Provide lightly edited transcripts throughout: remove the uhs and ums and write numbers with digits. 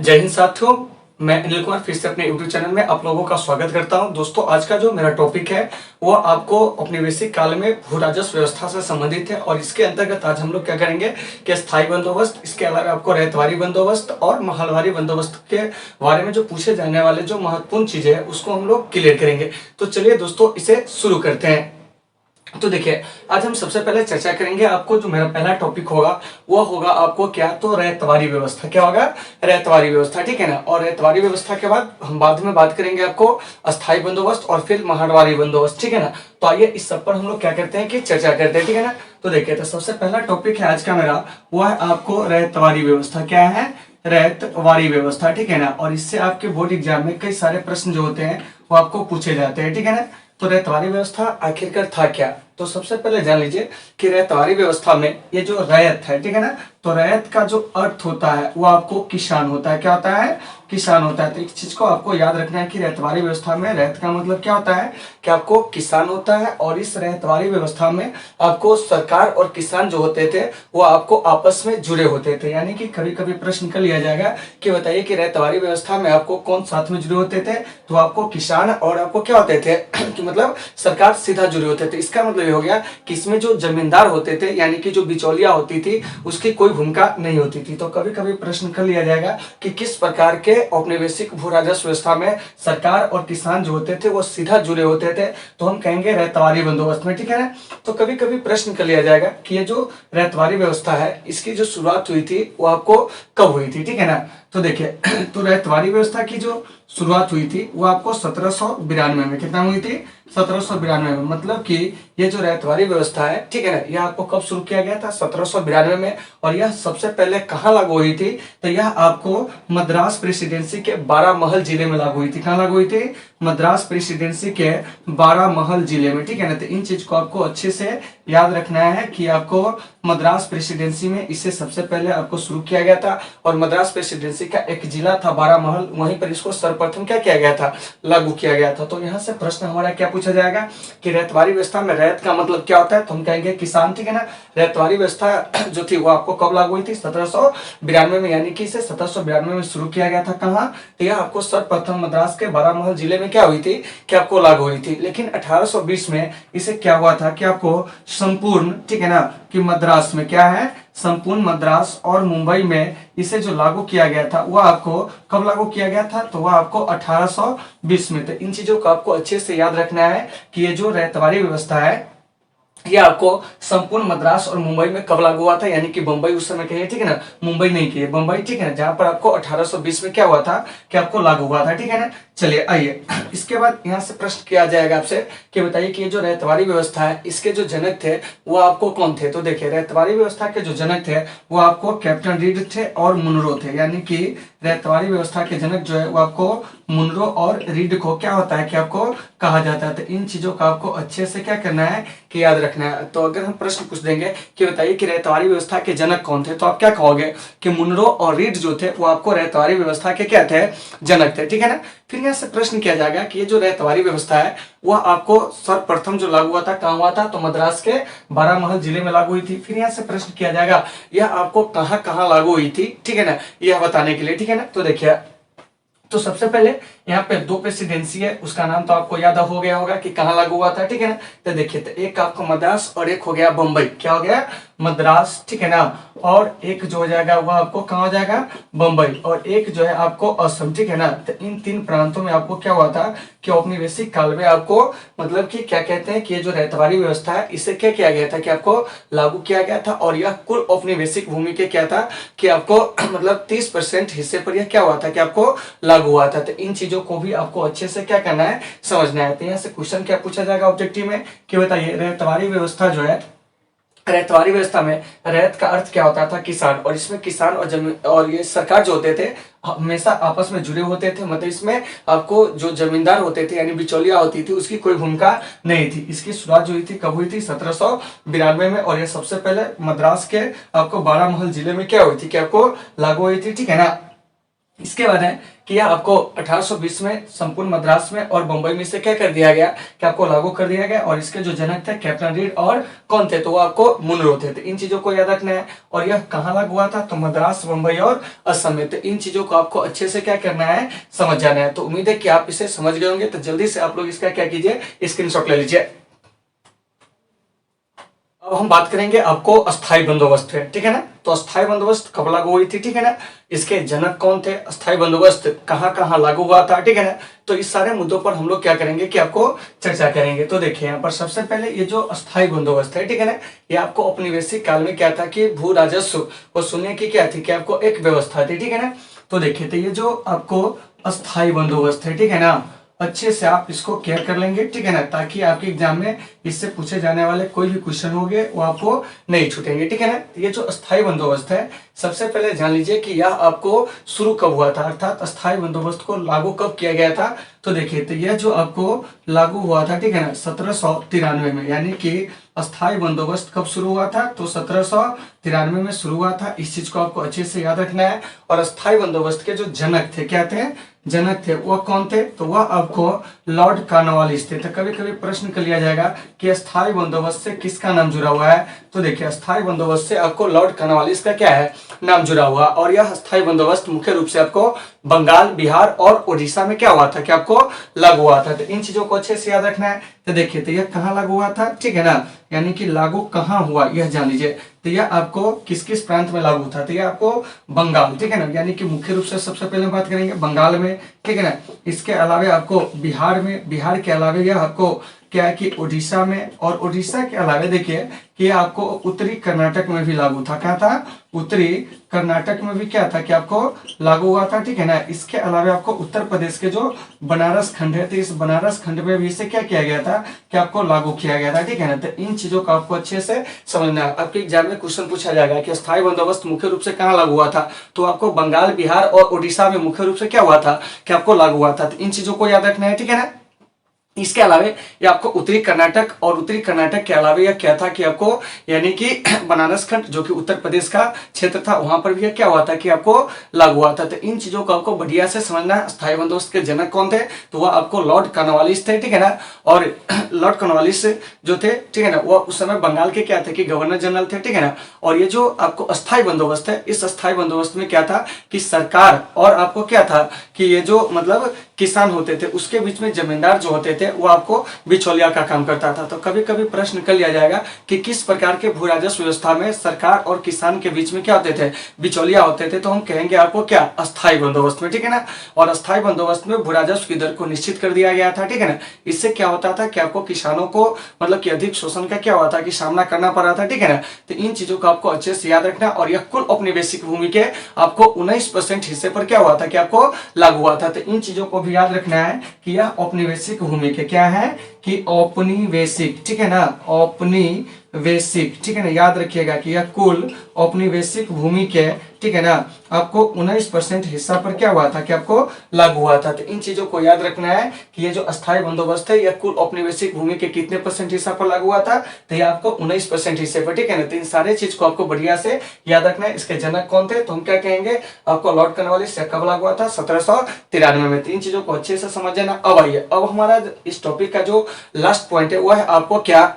जय हिंद साथियों, मैं अनिल कुमार फिर से अपने यूट्यूब चैनल में आप लोगों का स्वागत करता हूं। दोस्तों, आज का जो मेरा टॉपिक है वो आपको औपनिवेशिक काल में भू राजस्व व्यवस्था से संबंधित है और इसके अंतर्गत आज हम लोग क्या करेंगे कि स्थायी बंदोबस्त, इसके अलावा आपको रैयतवारी बंदोबस्त और महलवारी बंदोबस्त के बारे में जो पूछे जाने वाले जो महत्वपूर्ण चीजें है उसको हम लोग क्लियर करेंगे। तो चलिए दोस्तों, इसे शुरू करते हैं। तो देखिए, आज हम सबसे पहले चर्चा करेंगे। आपको जो मेरा पहला टॉपिक होगा वो होगा आपको क्या, तो रैयतवारी व्यवस्था। क्या होगा? रैयतवारी व्यवस्था, ठीक है ना। और रैयतवारी व्यवस्था के बाद हम बाद में बात करेंगे आपको अस्थायी बंदोबस्त और फिर महलवारी बंदोबस्त, ठीक है ना। तो आइए इस सब पर हम लोग क्या करते हैं कि चर्चा करते हैं, ठीक है ना। तो देखिए, तो सबसे पहला टॉपिक है आज का मेरा, वो है आपको रैयतवारी व्यवस्था। क्या है? रैयतवारी व्यवस्था, ठीक है ना। और इससे आपके बोर्ड एग्जाम में कई सारे प्रश्न जो होते हैं वो आपको पूछे जाते हैं, ठीक है ना। तो रैयतवारी व्यवस्था आखिरकार था क्या? तो सबसे पहले जान लीजिए कि रैयतवारी व्यवस्था में ये जो रैयत है, ठीक है ना, तो रैयत का जो अर्थ होता है वो आपको किसान होता है। क्या होता है? किसान होता है। तो इस चीज को आपको याद रखना है कि रैयतवारी व्यवस्था में रैयत का मतलब क्या होता है कि आपको किसान होता है। और इस रैयतवारी व्यवस्था में आपको सरकार और किसान जो होते थे वो आपको आपस में जुड़े होते थे। यानी कि कभी कभी प्रश्न कर लिया जाएगा कि बताइए कि रैयतवारी व्यवस्था में आपको कौन साथ में जुड़े होते थे, तो आपको किसान और आपको क्या होते थे कि मतलब सरकार सीधा जुड़े होते थे। इसका मतलब ये हो गया कि इसमें जो जमींदार होते थे यानी कि जो बिचौलिया होती थी उसकी कोई भूमिका नहीं होती थी। तो कभी कभी प्रश्न कर लिया जाएगा कि किस प्रकार के औपनिवेशिक भू राजस्व व्यवस्था में सरकार और किसान जो होते थे वो सीधा जुड़े होते थे, तो हम कहेंगे रैयतवारी बंदोबस्त में, ठीक है ना। तो कभी कभी प्रश्न कर लिया जाएगा कि ये जो रैयतवारी व्यवस्था है इसकी जो शुरुआत हुई थी वो आपको कब हुई थी, ठीक है ना। तो देखिए, तो रैयतवारी व्यवस्था की जो शुरुआत हुई थी वो आपको 1792 में, कितना हुई थी? 1792 में। मतलब कि ये जो रैयतवारी व्यवस्था है, ठीक है ना, यह आपको कब शुरू किया गया था? 1792 में। और यह सबसे पहले कहाँ लागू हुई थी? तो यह आपको मद्रास प्रेसिडेंसी के बारामहल जिले में लागू हुई थी। कहाँ लागू हुई थी? मद्रास प्रेसिडेंसी के बारामहल जिले में, ठीक है ना। तो इन चीज को आपको अच्छे से याद रखना है कि आपको मद्रास प्रेसिडेंसी में इसे सबसे पहले आपको शुरू किया गया था। और मद्रास प्रेसिडेंसी का एक जिला था बारामहल, वहीं पर इसको सर्वप्रथम क्या किया गया था? लागू किया गया था। तो यहाँ से प्रश्न हमारा क्या पूछा जाएगा कि रैयतवारी व्यवस्था में रैयत का मतलब क्या होता है? तो हम कहेंगे किसान, ठीक है ना। रैयतवारी व्यवस्था जो थी वो आपको कब लागू हुई थी? 1792 में। यानी कि इसे 1792 में शुरू किया गया था। कहाँ? तो यह आपको सर्वप्रथम मद्रास के बारामहल जिले में क्या हुई थी कि आपको लागू हुई थी। लेकिन 1820 में इसे क्या हुआ था कि आपको संपूर्ण, ठीक है ना, कि मद्रास में क्या है, संपूर्ण मद्रास और मुंबई में इसे जो लागू किया गया था वह आपको कब लागू किया गया था? तो वह आपको 1820 में। तो इन चीजों को आपको अच्छे से याद रखना है कि ये जो रैयतवारी व्यवस्था है ये आपको संपूर्ण मद्रास और मुंबई में कब लागू हुआ था। यानी कि मुंबई उस समय कहिए, ठीक है ना, मुंबई नहीं कहिए, मुंबई, ठीक है ना, जहां पर आपको 1820 में क्या हुआ था कि आपको लागू हुआ था, ठीक है ना। चलिए आइए, इसके बाद यहाँ से प्रश्न किया जाएगा आपसे कि बताइए कि ये जो रैयतवारी व्यवस्था है इसके जो जनक थे वो आपको कौन थे? तो देखिए, रैयतवारी व्यवस्था के जो जनक थे वो आपको कैप्टन रीड थे और मुनरो थे। यानी कि रैयतवारी व्यवस्था के जनक जो है वो आपको मुनरो और रीड को क्या होता है कि आपको कहा जाता है। तो इन चीजों का आपको अच्छे से क्या करना है कि याद रखना है। तो अगर हम प्रश्न पूछ देंगे कि बताइए कि रैयतवारी व्यवस्था के जनक कौन थे, तो आप क्या कहोगे कि मुनरो और रीड जो थे वो आपको रैयतवारी व्यवस्था के क्या थे? जनक थे, ठीक है ना। फिर यहाँ से प्रश्न किया जाएगा कि ये जो रैयतवारी व्यवस्था है वह आपको सर्वप्रथम जो लागू हुआ था कहाँ हुआ था? तो मद्रास के बारामहल जिले में लागू हुई थी। फिर यहाँ से प्रश्न किया जाएगा यह आपको कहाँ कहाँ लागू हुई थी, ठीक है ना, यह बताने के लिए, ठीक है ना। तो देखिए, तो सबसे पहले यहाँ पे दो प्रेसिडेंसी है, उसका नाम तो आपको याद हो गया होगा कि कहाँ लागू हुआ था, ठीक है ना। तो देखिए, तो एक आपको मद्रास और एक हो गया बम्बई। क्या हो गया? मद्रास, ठीक है ना। और एक जो हो जाएगा वह आपको कहाँ हो जाएगा? बम्बई। और एक जो है आपको असम, ठीक है ना। तो इन तीन प्रांतों में आपको क्या हुआ था कि औपनिवेशिक काल में आपको मतलब कि क्या कहते हैं कि ये जो रैयतवारी व्यवस्था है इसे क्या किया गया था कि आपको लागू किया गया था। और यह कुल औपनिवेशिक भूमि के क्या था कि आपको मतलब 30% हिस्से पर यह क्या हुआ था कि आपको लागू हुआ था। तो इन चीजों को भी आपको अच्छे से क्या करना है, समझना है। तो यहाँ से क्वेश्चन क्या पूछा जाएगा ऑब्जेक्टिव में कि बताइए रैयतवारी व्यवस्था जो है, रैयतवारी व्यवस्था में रैयत का अर्थ क्या होता था? किसान। और इसमें किसान और जमीन और ये सरकार जो होते थे हमेशा आपस में जुड़े होते थे। मतलब इसमें आपको जो जमींदार होते थे यानी बिचौलिया होती थी उसकी कोई भूमिका नहीं थी। इसकी शुरुआत जो हुई थी कब हुई थी? 1792 में। और ये सबसे पहले मद्रास के आपको बारामहल जिले में क्या हुई थी कि आपको लागू हुई थी, ठीक है ना। इसके बाद है कि यह आपको 1820 में संपूर्ण मद्रास में और बंबई में से क्या कर दिया गया कि आपको लागू कर दिया गया। और इसके जो जनक थे कैप्टन रीड और कौन थे, तो वो आपको मुनरो थे। तो इन चीजों को याद रखना है। और यह कहाँ लागू हुआ था, तो मद्रास, बंबई और असम में। तो इन चीजों को आपको अच्छे से क्या करना है, समझ जाना है। तो उम्मीद है कि आप इसे समझ गए होंगे। तो जल्दी से आप लोग इसका क्या कीजिए, स्क्रीनशॉट ले लीजिए। अब हम बात करेंगे आपको अस्थाई बंदोबस्त है, ठीक है ना। तो अस्थाई बंदोबस्त कब लागू हुई थी, ठीक है ना। इसके जनक कौन थे, अस्थाई बंदोबस्त कहाँ कहाँ लागू हुआ था, ठीक है ना। तो इस सारे मुद्दों पर हम लोग क्या करेंगे कि आपको चर्चा करेंगे। तो देखिए यहाँ पर सबसे पहले ये जो अस्थाई बंदोबस्त है, ठीक है ना, ये आपको औपनिवेशिक काल में क्या था कि भू राजस्व वसूलने की क्या थी कि आपको एक व्यवस्था थी, ठीक है ना। तो देखिए, तो ये जो आपको अस्थाई बंदोबस्त है, ठीक है ना, अच्छे से आप इसको क्लियर कर लेंगे, ठीक है ना, ताकि आपके एग्जाम में इससे पूछे जाने वाले कोई भी क्वेश्चन होंगे वो आपको नहीं छूटेंगे, ठीक है ना। ये जो अस्थाई बंदोबस्त है, सबसे पहले जान लीजिए कि यह आपको शुरू कब हुआ था, अर्थात अस्थाई बंदोबस्त को लागू कब किया गया था। तो देखिए, तो यह जो आपको लागू हुआ था, ठीक है ना, 1793 में। यानी कि अस्थाई बंदोबस्त कब शुरू हुआ था, तो 1793 में शुरू हुआ था। इस चीज को आपको अच्छे से याद रखना है। और अस्थाई बंदोबस्त के जो जनक थे, क्या थे, जनक थे, वह कौन थे, तो वह आपको लॉर्ड कॉर्नवालिस थे। तो कभी कभी प्रश्न कर लिया जाएगा कि अस्थाई बंदोबस्त से किसका नाम जुड़ा हुआ है। तो देखिए, अस्थाई बंदोबस्त से आपको लॉर्ड कॉर्नवालिस का क्या है, नाम जुड़ा हुआ। और यह अस्थाई बंदोबस्त मुख्य रूप से आपको बंगाल, बिहार और उड़ीसा में क्या हुआ था कि आपको लागू हुआ था। तो इन चीजों को अच्छे से याद रखना है। तो देखिए, तो यह कहाँ लागू हुआ था, ठीक है ना, यानी कि लागू कहाँ हुआ यह जान लीजिए। तो यह आपको किस किस प्रांत में लागू था, तो यह आपको बंगाल, ठीक है ना, यानी कि मुख्य रूप से सबसे पहले बात करेंगे बंगाल में, ठीक है ना। इसके अलावे आपको बिहार में, बिहार के अलावे यह आपको क्या है कि उड़ीसा में, और उड़ीसा के अलावे देखिए कि आपको उत्तरी कर्नाटक में भी लागू था। क्या था, उत्तरी कर्नाटक में भी क्या था कि आपको लागू हुआ था, ठीक है ना। इसके अलावे आपको उत्तर प्रदेश के जो बनारस खंड है, तो इस बनारस खंड में भी इसे क्या किया गया था कि आपको लागू किया गया था, ठीक है ना। तो इन चीजों को आपको अच्छे से समझना है। आपके एग्जाम में क्वेश्चन पूछा जाएगा कि अस्थाई बंदोबस्त मुख्य रूप से कहाँ लागू हुआ था, तो आपको बंगाल, बिहार और उड़ीसा में मुख्य रूप से क्या हुआ था कि आपको लागू हुआ था। तो इन चीजों को याद रखना है, ठीक है ना। इसके अलावे ये आपको उत्तरी कर्नाटक, और उत्तरी कर्नाटक के अलावे यह क्या था कि आपको यानी कि बनारस खंड जो कि उत्तर प्रदेश का क्षेत्र था, वहां पर भी क्या हुआ था कि आपको लागू हुआ था। तो इन चीजों को आपको बढ़िया से समझना है। अस्थाई बंदोबस्त के जनक कौन थे, तो वह आपको लॉर्ड कॉर्नवालिस थे, ठीक है ना। और लॉर्ड कॉर्नवालिस जो थे, ठीक है ना, वह उस समय बंगाल के क्या थे कि गवर्नर जनरल थे, ठीक है ना। और ये जो आपको अस्थाई बंदोबस्त है, इस अस्थाई बंदोबस्त में क्या था कि सरकार और आपको क्या था कि ये जो मतलब किसान होते थे उसके बीच में जमींदार जो होते थे वो आपको बिचौलिया का काम करता था। तो कभी कभी प्रश्न कर लिया जाएगा कि किस प्रकार के भू राजस्व व्यवस्था में सरकार और किसान के बीच में क्या होते थे, बिचौलिया होते थे। तो हम कहेंगे आपको क्या, अस्थाई बंदोबस्त में, ठीक है ना। और अस्थाई बंदोबस्त में भू राजस्व की दर को निश्चित कर दिया गया था, ठीक है ना। इससे क्या होता था कि आपको किसानों को मतलब कि अधिक शोषण का क्या हुआ था कि सामना करना पड़ा था, ठीक है ना। तो इन चीजों को आपको अच्छे से याद रखना। और यह कुल औपनिवेशिक भूमि के आपको 19% हिस्से पर क्या हुआ था कि आपको लागू हुआ था। तो इन चीजों को भी याद रखना है कि यह औपनिवेशिक भूमि के क्या है कि औपनिवेशिक, ठीक है ना, औपनिवेशिक, ठीक है ना। याद रखिएगा कि यह कुल औपनिवेशिक भूमि के, ठीक है ना, आपको 19% हिस्सा पर क्या हुआ था कि आपको लागू हुआ था। तो इन चीजों को याद रखना है कि ये जो अस्थाई बंदोबस्त है यह कुल औपनिवेशिक भूमि के कितने % हिस्सा पर लागू हुआ था, तो यह आपको 19% हिस्से पर, ठीक है ना। तो इन सारे चीज को आपको बढ़िया से याद रखना है। इसके जनक कौन थे, तो हम क्या कहेंगे आपको लॉर्ड कॉर्नवालिस से कब लागू हुआ था, 1793 में। तीन चीजों को अच्छे से समझ जाना। अब आइए, अब हमारा इस टॉपिक का जो लास्ट पॉइंट है वह है आपको क्या,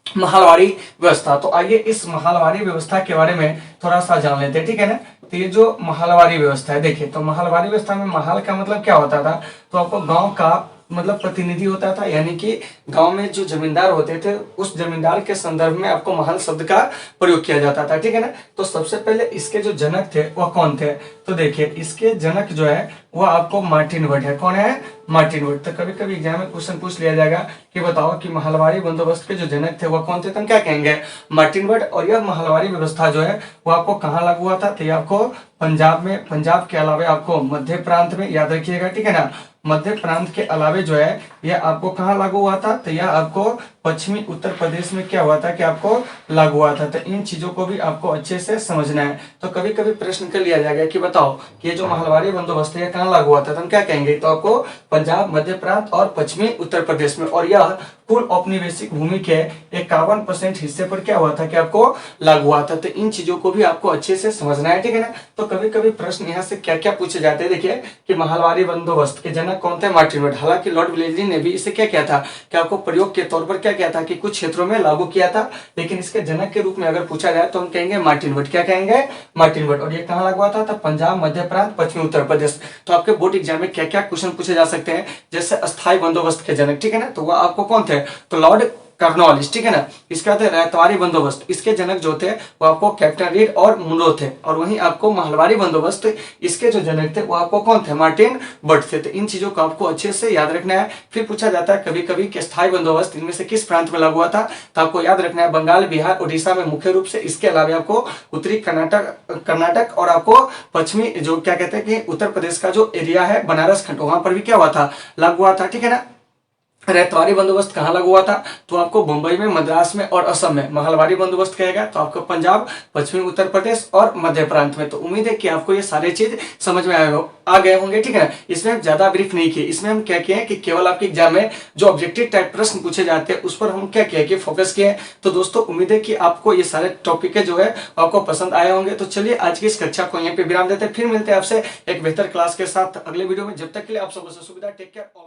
महलवाड़ी व्यवस्था। तो आइए इस महलवाड़ी व्यवस्था के बारे में थोड़ा सा जान लेते हैं, ठीक है ना। तो ये जो महलवाड़ी व्यवस्था है, देखिए तो महलवाड़ी व्यवस्था में महल का मतलब क्या होता था, तो आपको गांव का मतलब प्रतिनिधि होता था। यानी कि गांव में जो जमींदार होते थे उस जमींदार के संदर्भ में आपको महल शब्द का प्रयोग किया जाता था, ठीक है ना। तो सबसे पहले इसके जो जनक थे वह कौन थे, तो देखिए इसके जनक जो है वह आपको मार्टिन वुड है। कौन है, मार्टिन वुड। तो कभी कभी एग्जाम में क्वेश्चन पूछ लिया जाएगा कि बताओ कि महलवाड़ी बंदोबस्त के जो जनक थे वह कौन थे, तो हम क्या कहेंगे मार्टिन वुड। और यह महलवाड़ी व्यवस्था जो है वो आपको कहाँ लागू हुआ था, तो ये आपको पंजाब में, पंजाब के अलावे आपको मध्य प्रांत में, याद रखिएगा, ठीक है ना। मध्य प्रांत के अलावे जो है यह आपको कहाँ लागू हुआ था, तो यह आपको पश्चिमी उत्तर प्रदेश में क्या हुआ था कि आपको लागू हुआ था। तो इन चीजों को भी आपको अच्छे से समझना है। तो कभी कभी प्रश्न कर लिया जाएगा कि बताओ कि ये जो महलवाड़ी बंदोबस्त है कहाँ लागू हुआ था, तो हम क्या कहेंगे, तो आपको पंजाब, मध्य प्रांत और पश्चिमी उत्तर प्रदेश में। और यह कुल औपनिवेशिक भूमि के 51% हिस्से पर क्या हुआ था कि आपको लागू हुआ था। तो इन चीजों को भी आपको अच्छे से समझना है, ठीक है ना। तो कभी कभी प्रश्न यहाँ से क्या क्या पूछे जाते हैं, देखिए कि महलवारी बंदोबस्त के जनक कौन थे, मार्टिन वुड। हालांकि लॉर्ड वेलेस्ली ने भी इसे क्या किया था कि आपको प्रयोग के तौर पर क्या किया था कि कुछ क्षेत्रों में लागू किया था, लेकिन इसके जनक के रूप में अगर पूछा जाए तो हम कहेंगे मार्टिन वुड। क्या कहेंगे, मार्टिन वुड। और ये कहाँ लागू हुआ था, पंजाब, मध्य प्रांत, पश्चिमी उत्तर प्रदेश। तो आपके बोर्ड एग्जाम में क्या क्या क्वेश्चन पूछे जा सकते हैं, जैसे अस्थायी बंदोबस्त के जनक, ठीक है ना, तो वह आपको कौन थे, तो लॉर्ड कार्नवालिस, ठीक है ना। इसके बाद रैयतवारी बंदोबस्त, इसके जनक जो थे वो आपको कैप्टन रीड और मुनरो थे। और वहीं आपको महलवारी बंदोबस्त, इसके जो जनक थे वो आपको कौन थे, मार्टिन वुड थे। तो इन चीजों को आपको अच्छे से याद रखना है। फिर पूछा जाता है कभी कभी कि स्थायी बंदोबस्त इनमें से किस प्रांत में लागू हुआ था, तो आपको याद रखना है बंगाल, बिहार, उड़ीसा में मुख्य रूप से। इसके अलावा आपको उत्तरी कर्नाटक और आपको पश्चिमी जो क्या कहते हैं कि उत्तर प्रदेश का जो एरिया है बनारस खंड, वहां पर भी क्या हुआ था, लागू हुआ था, ठीक है ना। रैयतवारी बंदोबस्त कहाँ लागू हुआ था, तो आपको मुंबई में, मद्रास में और असम में। महलवारी बंदोबस्त कहेगा तो आपको पंजाब, पश्चिमी उत्तर प्रदेश और मध्य प्रांत में। तो उम्मीद है कि आपको ये सारे चीज समझ में आ गए होंगे, ठीक है। इसमें हम ज्यादा ब्रीफ नहीं किए, इसमें हम क्या किए कि केवल आपके एग्जाम में जो ऑब्जेक्टिव टाइप प्रश्न पूछे जाते हैं उस पर हम क्या किया कि फोकस किए। तो दोस्तों उम्मीद है कि आपको ये सारे टॉपिक जो है आपको पसंद आए होंगे। तो चलिए आज की इस कक्षा को यहीं पे विराम देते हैं, फिर मिलते हैं आपसे एक बेहतर क्लास के साथ अगले वीडियो में। जब तक के लिए आप सबको सुविधा, टेक केयर।